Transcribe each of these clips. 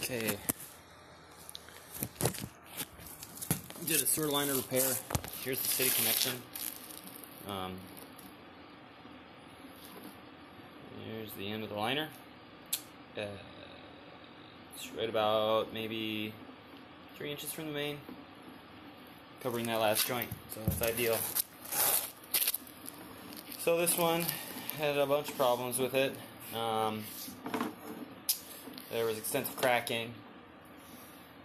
Okay. Did a sewer liner repair. Here's the city connection. Here's the end of the liner. It's right about maybe 3 inches from the main, covering that last joint, so that's ideal. So this one had a bunch of problems with it. There was extensive cracking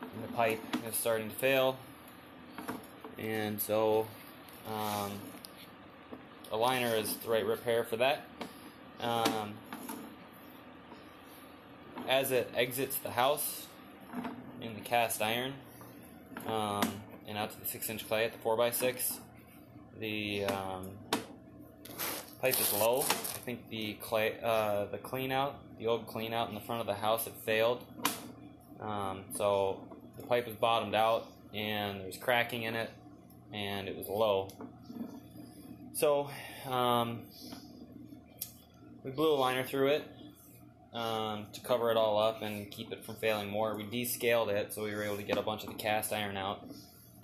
in the pipe. It was starting to fail, and so a liner is the right repair for that. As it exits the house in the cast iron and out to the 6-inch clay at the 4x6, the pipe is low. I think the clay, the clean out, the old clean out in the front of the house had failed. So the pipe was bottomed out and there was cracking in it and it was low. So we blew a liner through it to cover it all up and keep it from failing more. We descaled it so we were able to get a bunch of the cast iron out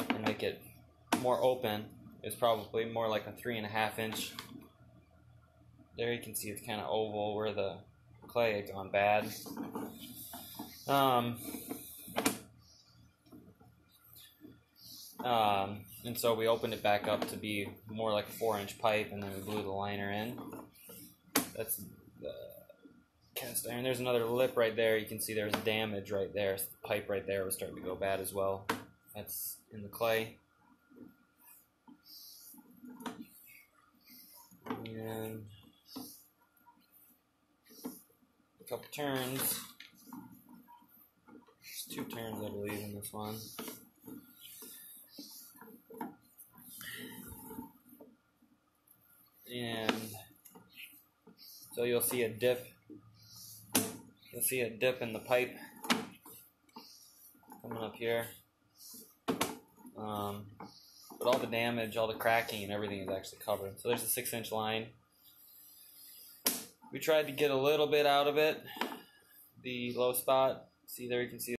and make it more open. It was probably more like a 3.5 inch. There you can see it's kind of oval where the clay had gone bad. And so we opened it back up to be more like a 4-inch pipe, and then we blew the liner in. That's the cast iron. There's another lip right there. You can see there's damage right there. So the pipe right there was starting to go bad as well. That's in the clay. And a couple turns. There's 2 turns, I believe, in this one. And so you'll see a dip. You'll see a dip in the pipe coming up here. But all the damage, all the cracking, and everything is actually covered. So there's a 6-inch line. We tried to get a little bit out of it, the low spot. See there, you can see